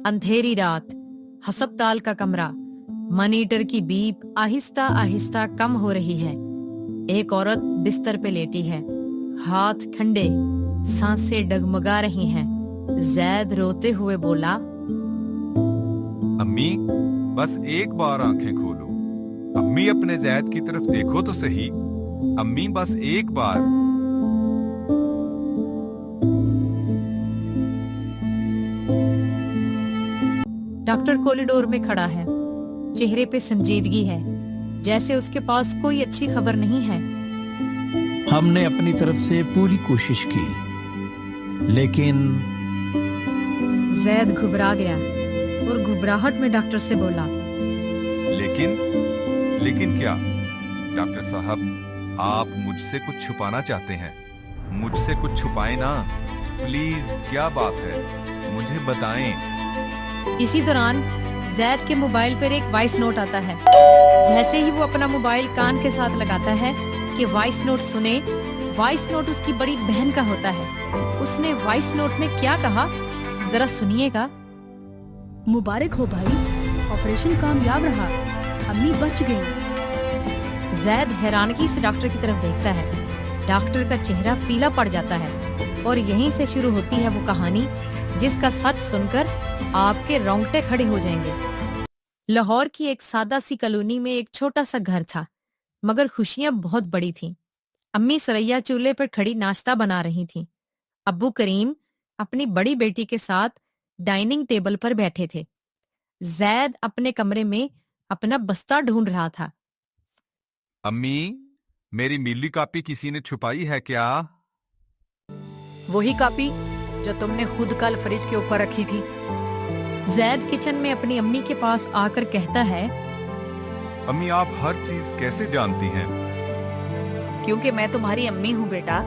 अंधेरी रात, हस्पताल का कमरा, मॉनिटर की बीप आहिस्ता आहिस्ता कम हो रही है। एक औरत बिस्तर पे लेटी है, हाथ ठंडे, सांसें डगमगा रही हैं। जैद रोते हुए बोला, अम्मी बस एक बार आंखें खोलो। अम्मी अपने जैद की तरफ देखो तो सही। अम्मी बस एक बार। डॉक्टर कॉरिडोर में खड़ा है, चेहरे पे संजीदगी है, जैसे उसके पास कोई अच्छी खबर नहीं है। हमने अपनी तरफ से पूरी कोशिश की, लेकिन जैद घबरा गया और घबराहट में डॉक्टर से बोला, लेकिन क्या? डॉक्टर साहब, आप मुझसे कुछ छुपाना चाहते हैं? मुझसे कुछ छुपाएं ना, प्लीज। क्या बात है, मुझे बताएं। इसी दौरान जैद के मोबाइल पर एक वॉइस नोट आता है। जैसे ही वो अपना मोबाइल कान के साथ लगाता है कि वॉइस नोट सुने, वॉइस नोट उसकी बड़ी बहन का होता है। उसने वॉइस नोट में क्या कहा, जरा सुनिएगा। मुबारक हो भाई, ऑपरेशन कामयाब रहा, अम्मी बच गई। जैद हैरानगी से डॉक्टर की तरफ देखता है। डॉक्टर का चेहरा पीला पड़ जाता है और यहीं से शुरू होती है वो कहानी जिसका सच सुनकर आपके रोंगटे खड़े हो जाएंगे। लाहौर की एक सादा सी कॉलोनी में एक छोटा सा घर था, मगर खुशियां बहुत बड़ी थीं। अम्मी सुरैया चूल्हे पर खड़ी नाश्ता बना रही थीं। अब्बू करीम अपनी बड़ी बेटी के साथ डाइनिंग टेबल पर बैठे थे। जैद अपने कमरे में अपना बस्ता ढूंढ रहा था। अम्मी, मेरी नीली कॉपी किसी ने छुपाई है क्या? वही कॉपी जो तुमने खुद कल फ्रिज के ऊपर रखी थी। जैद किचन में अपनी अम्मी के पास आकर कहता है, अम्मी आप हर चीज कैसे जानती हैं? क्योंकि मैं तुम्हारी अम्मी हूँ बेटा,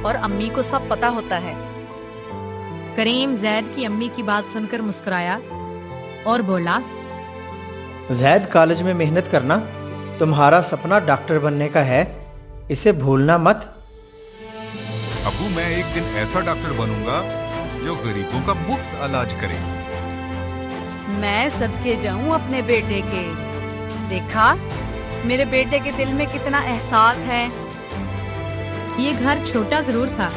और अम्मी को सब पता होता है। करीम जैद की अम्मी की बात सुनकर मुस्कुराया और बोला, जैद, कॉलेज में मेहनत करना, तुम्हारा सपना डॉक्टर बनने का है, इसे भूलना मत। अबू, मैं एक दिन ऐसा डॉक्टर बनूंगा जो गरीबों का मुफ्त इलाज करे। मैं सदके जाऊं अपने बेटे के। देखा, मेरे बेटे के दिल में कितना एहसास है। ये घर छोटा जरूर था,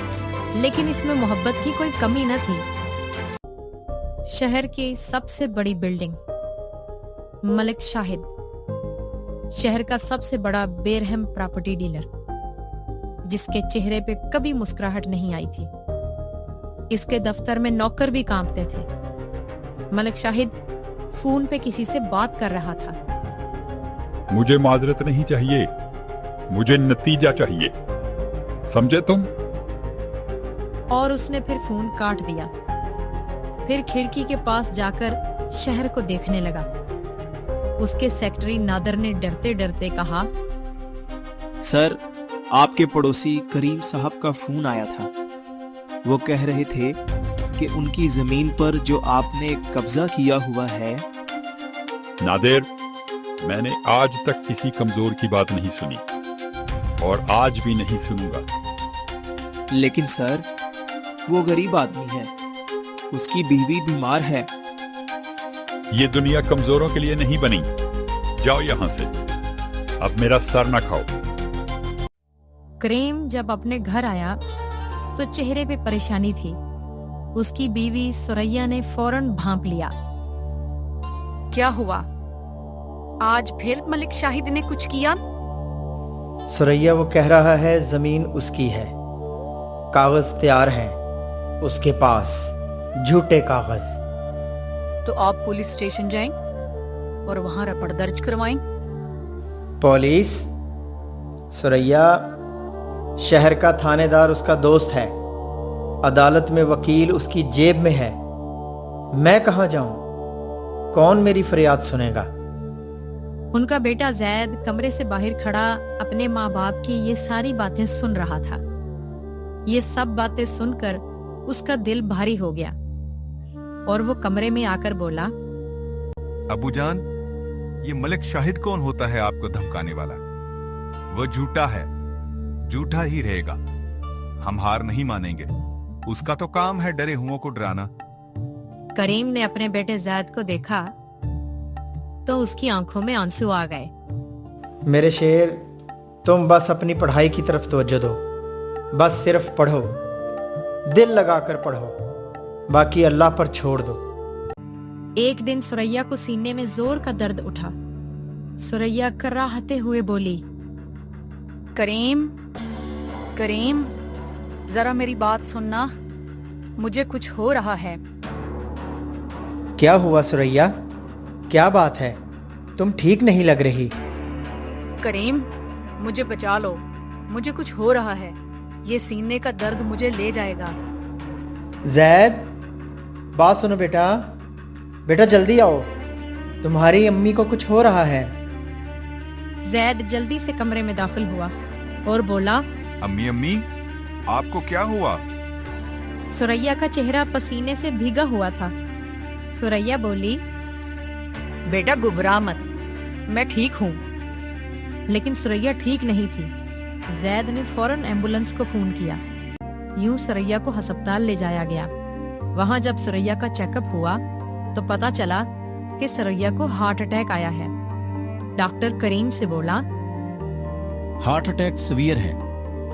लेकिन इसमें मोहब्बत की कोई कमी न थी। शहर की सबसे बड़ी बिल्डिंग, मलिक शाहिद, शहर का सबसे बड़ा बेरहम प्रॉपर्टी डीलर, जिसके चेहरे पे कभी मुस्कुराहट नहीं आई थी। इसके दफ्तर में नौकर भी कांपते थे। मलिक शाहिद फोन पे किसी से बात कर रहा था। मुझे माजरत नहीं चाहिए, मुझे नतीजा चाहिए, समझे तुम? और उसने फिर फोन काट दिया। फिर खिड़की के पास जाकर शहर को देखने लगा। उसके सेक्रेटरी नादर ने डरते डरते कहा, सर, आपके पड़ोसी करीम साहब का फोन आया था। वो कह रहे थे कि उनकी जमीन पर जो आपने कब्जा किया हुआ है। नादिर, मैंने आज तक किसी कमजोर की बात नहीं सुनी और आज भी नहीं सुनूंगा। लेकिन सर, वो गरीब आदमी है, उसकी बीवी बीमार है। ये दुनिया कमजोरों के लिए नहीं बनी। जाओ यहां से, अब मेरा सर ना खाओ। करीम जब अपने घर आया तो चेहरे पे परेशानी थी। उसकी बीवी सुरैया ने फौरन भांप लिया। क्या हुआ? आज फिर मलिक शाहिद ने कुछ किया? सुरैया, वो कह रहा है जमीन उसकी है, कागज तैयार हैं उसके पास, झूठे कागज। तो आप पुलिस स्टेशन जाएं और वहां रिपोर्ट दर्ज करवाएं। पुलिस? सुरैया, शहर का थानेदार उसका दोस्त है, अदालत में वकील उसकी जेब में है। मैं कहां जाऊं? कौन मेरी फरियाद सुनेगा? उनका बेटा जैद कमरे से बाहर खड़ा अपने माँ बाप की ये सारी बातें सुन रहा था। ये सब बातें सुनकर उसका दिल भारी हो गया और वो कमरे में आकर बोला, अबू जान, ये मलिक शाहिद कौन होता है आपको धमकाने वाला? वो झूठा है, झूठा ही रहेगा। हम हार नहीं मानेंगे। उसका तो काम है डरे हुओं को डराना। करीम ने अपने बेटे जैद को देखा तो उसकी आंखों में आंसू आ गए। मेरे शेर, तुम बस अपनी पढ़ाई की तरफ तवज्जो दो। बस सिर्फ पढ़ो, दिल लगाकर पढ़ो, बाकी अल्लाह पर छोड़ दो। एक दिन सुरैया को सीने में जोर का दर्द उठा। सुरैया कराहते हुए बोली, करीम, करीम, जरा मेरी बात सुनना, मुझे कुछ हो रहा है। क्या हुआ सुरैया? क्या बात है? तुम ठीक नहीं लग रही। करीम, मुझे बचा लो, मुझे कुछ हो रहा है। ये सीने का दर्द मुझे ले जाएगा। जैद, बात सुनो बेटा। बेटा जल्दी आओ, तुम्हारी अम्मी को कुछ हो रहा है। जैद जल्दी से कमरे में दाखिल हुआ और बोला, अम्मी अम्मी, आपको क्या हुआ? सुरैया का चेहरा पसीने से भीगा हुआ था। सुरैया बोली, बेटा घबरा मत, मैं ठीक हूँ। लेकिन सुरैया ठीक नहीं थी। जैद ने फौरन एम्बुलेंस को फोन किया। यूं सुरैया को अस्पताल ले जाया गया। वहां जब सुरैया का चेकअप हुआ तो पता चला कि सुरैया को हार्ट अटैक आया है। डॉक्टर करीम से बोला, हार्ट अटैक सीवियर है,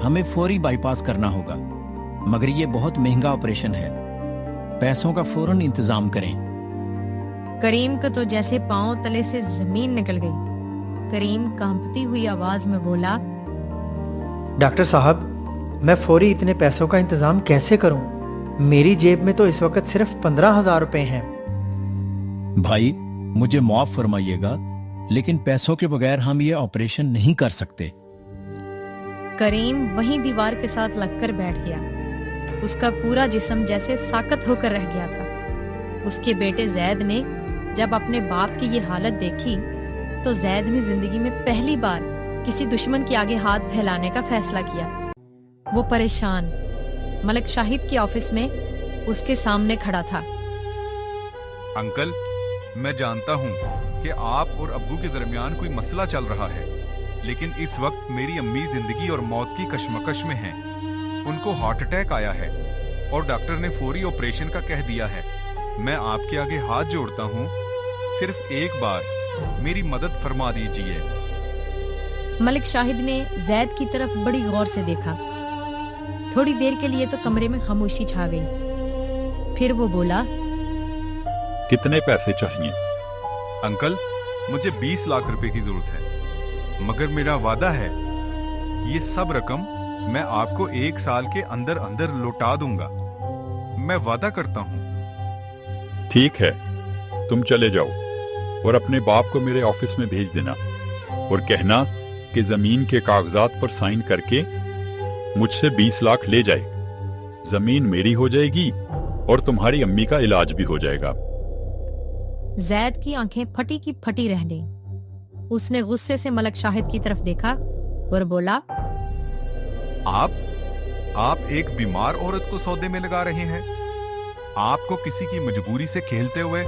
हमें फौरी बाईपास करना होगा, मगर ये बहुत महंगा ऑपरेशन है, पैसों का फौरन इंतजाम करें। करीम को तो जैसे पांव तले से जमीन निकल गई। करीम कांपती हुई आवाज में बोला, डॉक्टर साहब, मैं फौरी इतने पैसों का इंतजाम कैसे करूं? मेरी जेब में तो इस वक्त सिर्फ 15,000 रुपए हैं। भाई, मुझे माफ फरमाइएगा, लेकिन पैसों के बगैर हम ये ऑपरेशन नहीं कर सकते। करीम वहीं दीवार के साथ लगकर बैठ गया। उसका पूरा जिस्म जैसे साकत होकर रह गया था। उसके बेटे जैद ने जब अपने बाप की ये हालत देखी तो जैद ने जिंदगी में पहली बार किसी दुश्मन के आगे हाथ फैलाने का फैसला किया। वो परेशान मलिक शाहिद के ऑफिस में उसके सामने खड़ा था। अंकल, मैं जानता हूँ कि आप और अब्बू के दरमियान कोई मसला चल रहा है, लेकिन इस वक्त मेरी अम्मी जिंदगी और मौत की कशमकश में हैं। उनको हार्ट अटैक आया है और डॉक्टर ने फौरी ऑपरेशन का कह दिया है। मैं आपके आगे हाथ जोड़ता हूँ, सिर्फ एक बार मेरी मदद फरमा दीजिए। मलिक शाहिद ने जैद की तरफ बड़ी गौर से देखा। थोड़ी देर के लिए तो कमरे में खामोशी छा गई। फिर वो बोला, कितने पैसे चाहिए? अंकल, मुझे 20 लाख रुपए की जरूरत है, मगर मेरा वादा है ये सब रकम मैं आपको 1 साल के अंदर अंदर लौटा दूंगा। मैं वादा करता हूँ। ठीक है, तुम चले जाओ और अपने बाप को मेरे ऑफिस में भेज देना और कहना कि जमीन के कागजात पर साइन करके मुझसे 20 लाख ले जाए। जमीन मेरी हो जाएगी और तुम्हारी अम्मी का इलाज भी हो जाएगा। जैद की आंखें फटी की फटी रह गईं। उसने गुस्से से मलिक शाहिद की तरफ देखा और बोला, आप एक बीमार औरत को सौदे में लगा रहे हैं। आपको किसी की मजबूरी से खेलते हुए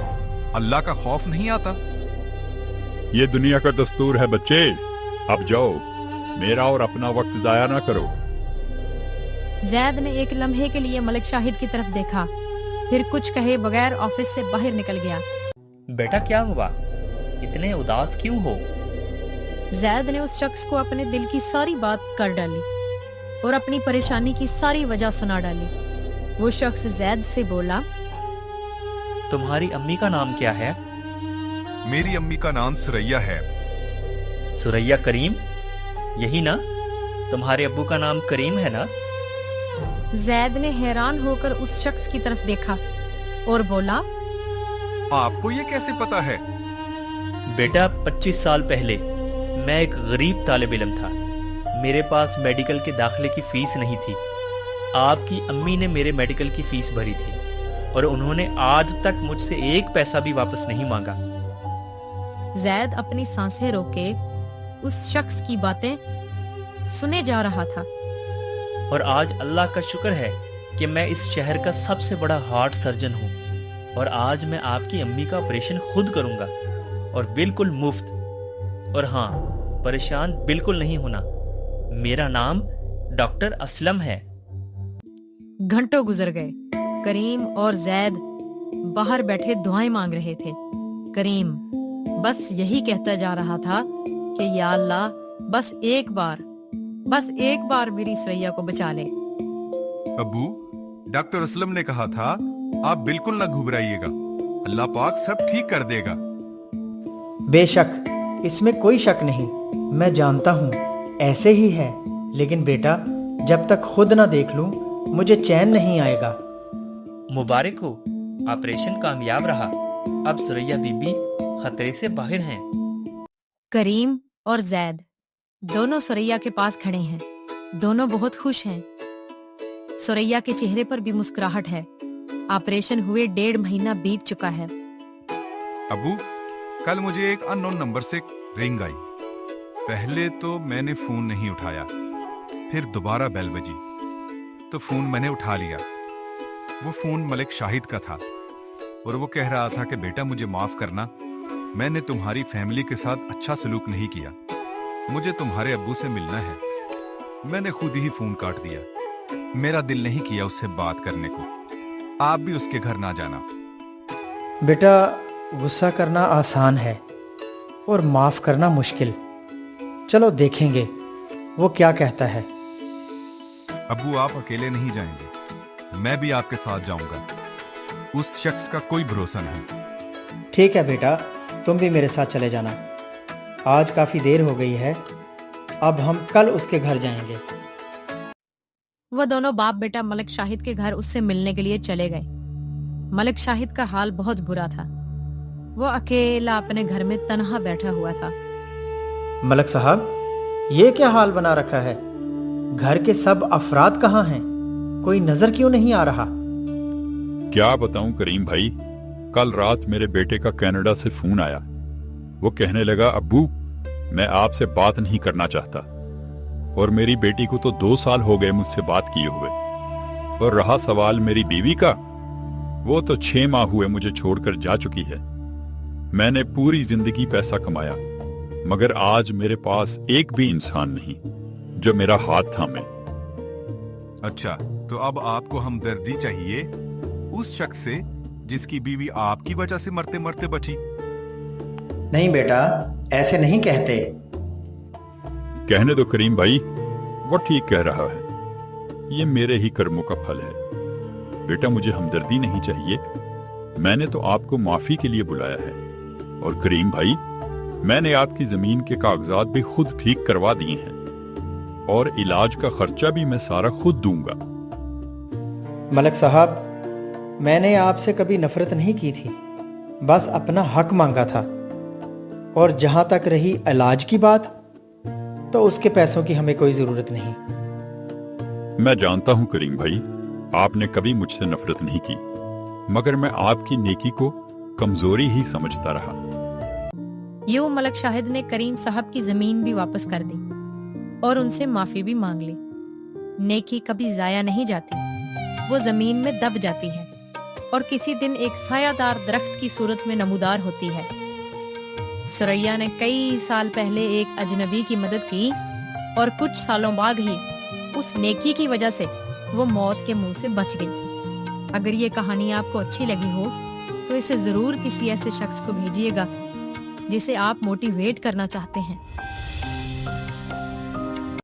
अल्लाह का खौफ नहीं आता? ये दुनिया का दस्तूर है बच्चे। अब जाओ, मेरा और अपना वक्त जाया ना करो। जैद ने एक लम्हे के लिए मलिक शाहिद की तरफ देखा, फिर कुछ कहे बगैर ऑफिस से बाहर निकल गया। बेटा क्या हुआ? इतने उदास क्यों हो? जैद ने उस शख्स को अपने दिल की सारी बात कर डाली और अपनी परेशानी की सारी वजह सुना डाली। वो शख्स जैद से बोला, तुम्हारी अम्मी का नाम क्या है? मेरी अम्मी का नाम सुरैया है। सुरैया करीम, यही ना? तुम्हारे अब्बू का नाम करीम है ना? जैद ने हैरान होकर उस शख्स की तरफ देखा और बोला, आपको ये कैसे पता है? बेटा 25 साल पहले मैं एक गरीब तालिब इल्म था। मेरे पास मेडिकल के दाखिले की फीस नहीं थी। आपकी अम्मी ने मेरे मेडिकल की फीस भरी थी और उन्होंने आज तक मुझसे 1 पैसा भी वापस नहीं मांगा। जैद अपनी सांसें रोके उस शख्स की बातें सुने जा रहा था। और आज अल्लाह का शुक्र है कि मैं इस शहर का सबसे बड़ा हार्ट सर्जन हूँ और आज मैं आपकी अम्मी का ऑपरेशन खुद करूंगा और बिल्कुल मुफ्त। और हाँ, परेशान बिल्कुल नहीं होना। मेरा नाम डॉक्टर असलम है। घंटों गुजर गए। करीम और जैद बाहर बैठे दुआएं मांग रहे थे। करीम बस यही कहता जा रहा था कि या अल्लाह बस एक बार मेरी सुरैया को बचा ले। अब्बू, डॉक्टर असलम ने कहा था आप बिल्कुल ना घबराइएगा, अल्लाह पाक सब ठीक कर देगा। बेशक इसमें कोई शक नहीं, मैं जानता हूँ ऐसे ही है, लेकिन बेटा जब तक खुद ना देख लूं मुझे चैन नहीं आएगा। मुबारक हो, ऑपरेशन कामयाब रहा। अब सुरैया बीबी खतरे से बाहर हैं। करीम और जैद दोनों सुरैया के पास खड़े हैं। दोनों बहुत खुश हैं। सुरैया के चेहरे पर भी मुस्कुराहट है। ऑपरेशन हुए 1.5 महीना बीत चुका है। अब्बू, कल मुझे एक अननोन नंबर से रिंग आई। पहले तो मैंने फोन नहीं उठाया, फिर दोबारा बेल बजी तो फोन मैंने उठा लिया। वो फोन मलिक शाहिद का था और वो कह रहा था कि बेटा मुझे माफ करना, मैंने तुम्हारी फैमिली के साथ अच्छा सलूक नहीं किया, मुझे तुम्हारे अब्बू से मिलना है। मैंने खुद ही फोन काट दिया, मेरा दिल नहीं किया उससे बात करने को। आप भी उसके घर ना जाना। बेटा गुस्सा करना आसान है और माफ करना मुश्किल। चलो देखेंगे वो क्या कहता है। अब्बू, आप अकेले नहीं जाएंगे, मैं भी आपके साथ जाऊंगा। उस शख्स का कोई भरोसा नहीं। ठीक है बेटा, तुम भी मेरे साथ चले जाना। आज काफी देर हो गई है, अब हम कल उसके घर जाएंगे। वह दोनों बाप बेटा मलिक शाहिद के घर उससे मिलने के लिए चले गए। मलिक शाहिद का हाल बहुत बुरा था। वो अकेला अपने घर में तन्हा बैठा हुआ था। मलिक साहब, ये क्या हाल बना रखा है? घर के सब अफराद कहाँ हैं? कोई नजर क्यों नहीं आ रहा? क्या बताऊं करीम भाई, कल रात मेरे बेटे का कनाडा से फोन आया। वो कहने लगा, अब्बू मैं आपसे बात नहीं करना चाहता। और मेरी बेटी को तो 2 साल हो गए मुझसे बात किए हुए। और रहा सवाल मेरी बीवी का, वो तो 6 माह हुए मुझे छोड़कर जा चुकी है। मैंने पूरी जिंदगी पैसा कमाया, मगर आज मेरे पास एक भी इंसान नहीं जो मेरा हाथ थामे। अच्छा, तो अब आपको हमदर्दी चाहिए उस शख्स से जिसकी बीवी आपकी वजह से मरते मरते बची। नहीं बेटा, ऐसे नहीं कहते। कहने दो करीम भाई, वो ठीक कह रहा है। ये मेरे ही कर्मों का फल है। बेटा मुझे हमदर्दी नहीं चाहिए, मैंने तो आपको माफी के लिए बुलाया है। और करीम भाई, मैंने आपकी जमीन के कागजात भी खुद ठीक करवा दिए हैं और इलाज का खर्चा भी मैं सारा खुद दूंगा। मलिक साहब, मैंने आपसे कभी नफरत नहीं की थी, बस अपना हक मांगा था। और जहां तक रही इलाज की बात, तो उसके पैसों की हमें कोई जरूरत नहीं। मैं जानता हूं करीम भाई, आपने कभी मुझसे नफरत नहीं की, मगर मैं आपकी नेकी को कमजोरी ही समझता रहा। यूं मलिक शाहिद ने करीम साहब की जमीन भी वापस कर दी और उनसे माफी भी मांग ली। नेकी कभी जाया नहीं जाती, वो जमीन में दब जाती है और किसी दिन एक सायादार दरख्त की सूरत में नमूदार होती है। सुरैया ने कई साल पहले एक अजनबी की मदद की और कुछ सालों बाद ही उस नेकी की वजह से वो मौत के मुंह से बच गई। अगर ये कहानी आपको अच्छी लगी हो तो इसे जरूर किसी ऐसे शख्स को भेजिएगा जिसे आप मोटिवेट करना चाहते हैं।